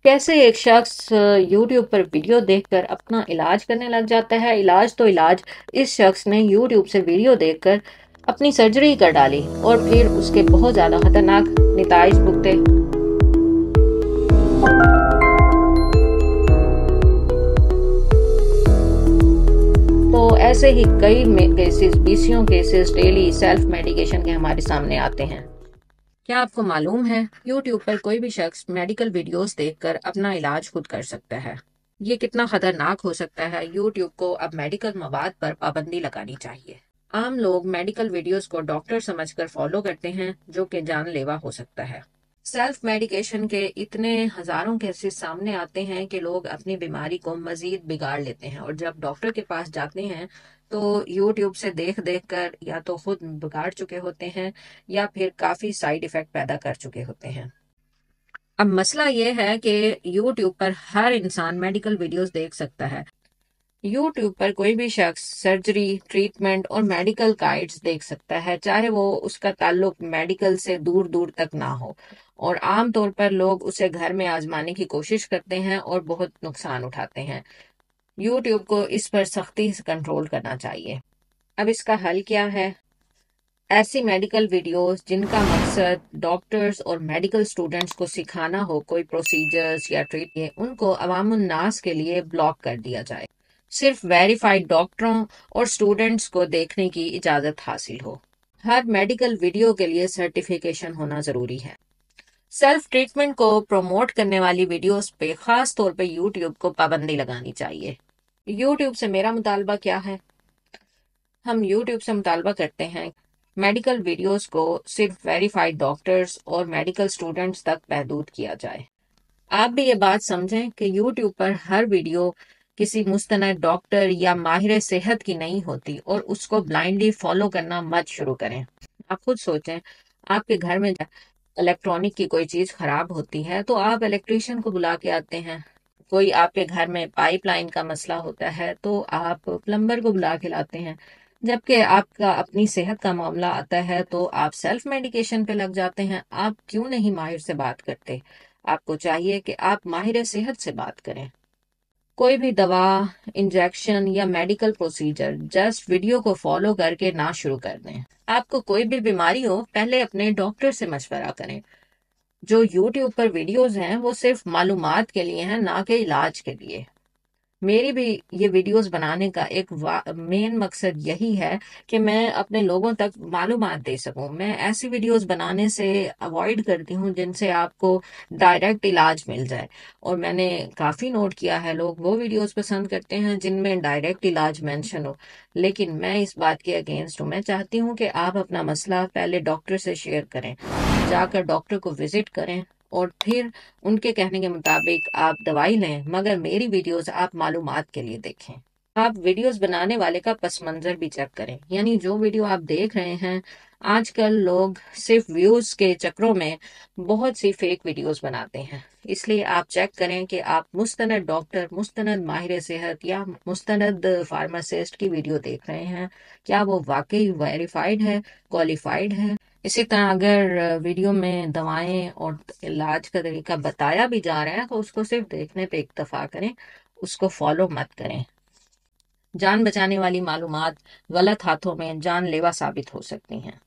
कैसे एक शख्स यूट्यूब पर वीडियो देखकर अपना इलाज करने लग जाता है। इलाज तो इलाज, इस शख्स ने यूट्यूब से वीडियो देखकर अपनी सर्जरी कर डाली और फिर उसके बहुत ज़्यादा खतरनाक नताइज भुगते। तो ऐसे ही कई केसेस, बीसियों केसेस डेली सेल्फ मेडिकेशन के हमारे सामने आते हैं। क्या आपको मालूम है यूट्यूब पर कोई भी शख्स मेडिकल वीडियोस देखकर अपना इलाज खुद कर सकता है। ये कितना खतरनाक हो सकता है। यूट्यूब को अब मेडिकल मवाद पर पाबंदी लगानी चाहिए। आम लोग मेडिकल वीडियोस को डॉक्टर समझकर फॉलो करते हैं, जो कि जानलेवा हो सकता है। सेल्फ मेडिकेशन के इतने हजारों केसेस सामने आते हैं कि लोग अपनी बीमारी को मजीद बिगाड़ लेते हैं और जब डॉक्टर के पास जाते हैं तो यूट्यूब से देख देख कर या तो खुद बिगाड़ चुके होते हैं या फिर काफी साइड इफेक्ट पैदा कर चुके होते हैं। अब मसला ये है कि यूट्यूब पर हर इंसान मेडिकल वीडियोस देख सकता है। यूट्यूब पर कोई भी शख्स सर्जरी, ट्रीटमेंट और मेडिकल गाइड्स देख सकता है, चाहे वो उसका ताल्लुक मेडिकल से दूर दूर तक ना हो। और आम तौर पर लोग उसे घर में आजमाने की कोशिश करते हैं और बहुत नुकसान उठाते हैं। यूट्यूब को इस पर सख्ती से कंट्रोल करना चाहिए। अब इसका हल क्या है? ऐसी मेडिकल वीडियोस जिनका मकसद डॉक्टर्स और मेडिकल स्टूडेंट्स को सिखाना हो कोई प्रोसीजर्स या ट्रीटमेंट, उनको अवामुन्नास के लिए ब्लॉक कर दिया जाए। सिर्फ वेरीफाइड डॉक्टरों और स्टूडेंट्स को देखने की इजाजत हासिल हो। हर मेडिकल वीडियो के लिए सर्टिफिकेशन होना जरूरी है। सेल्फ ट्रीटमेंट को प्रमोट करने वाली वीडियोस पे खास तौर पे यूट्यूब को पाबंदी लगानी चाहिए। यूट्यूब से मेरा मुतालबा क्या है? हम यूट्यूब से मुतालबा करते हैं मेडिकल वीडियोस को सिर्फ वेरीफाइड डॉक्टर्स और मेडिकल स्टूडेंट्स तक महदूद किया जाए। आप भी ये बात समझें कि यूट्यूब पर हर वीडियो किसी मुस्तनद डॉक्टर या माहिर सेहत की नहीं होती और उसको ब्लाइंडली फॉलो करना मत शुरू करें। आप खुद सोचें, आपके घर में इलेक्ट्रॉनिक की कोई चीज खराब होती है तो आप इलेक्ट्रिशियन को बुला के आते हैं। कोई आपके घर में पाइपलाइन का मसला होता है तो आप प्लम्बर को बुला के लाते हैं। जबकि आपका अपनी सेहत का मामला आता है तो आप सेल्फ मेडिकेशन पे लग जाते हैं। आप क्यों नहीं माहिर से बात करते? आपको चाहिए कि आप माहिर सेहत से बात करें। कोई भी दवा, इंजेक्शन या मेडिकल प्रोसीजर जस्ट वीडियो को फॉलो करके ना शुरू कर दें। आपको कोई भी बीमारी हो, पहले अपने डॉक्टर से मशवरा करें। जो यूट्यूब पर वीडियोस हैं वो सिर्फ मालूमात के लिए हैं, ना कि इलाज के लिए। मेरी भी ये वीडियोस बनाने का एक मेन मकसद यही है कि मैं अपने लोगों तक मालूमात दे सकूं। मैं ऐसी वीडियोस बनाने से अवॉइड करती हूं जिनसे आपको डायरेक्ट इलाज मिल जाए। और मैंने काफ़ी नोट किया है, लोग वो वीडियोस पसंद करते हैं जिनमें डायरेक्ट इलाज मेंशन हो। लेकिन मैं इस बात के अगेंस्ट हूँ। मैं चाहती हूँ कि आप अपना मसला पहले डॉक्टर से शेयर करें, जाकर डॉक्टर को विजिट करें और फिर उनके कहने के मुताबिक आप दवाई लें, मगर मेरी वीडियोस आप मालूमात के लिए देखें। आप वीडियोस बनाने वाले का पस मंजर भी चेक करें, यानी जो वीडियो आप देख रहे हैं। आजकल लोग सिर्फ व्यूज के चक्रों में बहुत सी फेक वीडियोस बनाते हैं। इसलिए आप चेक करें कि आप मुस्तनद डॉक्टर, मुस्तनद माहिर सेहत या मुस्तनद फार्मासिस्ट की वीडियो देख रहे हैं। क्या वो वाकई वेरीफाइड है, क्वालिफाइड है? इसी तरह अगर वीडियो में दवाएं और इलाज का तरीका बताया भी जा रहा है तो उसको सिर्फ देखने पे इक्तफा करें, उसको फॉलो मत करें। जान बचाने वाली मालूमात गलत हाथों में जानलेवा साबित हो सकती हैं।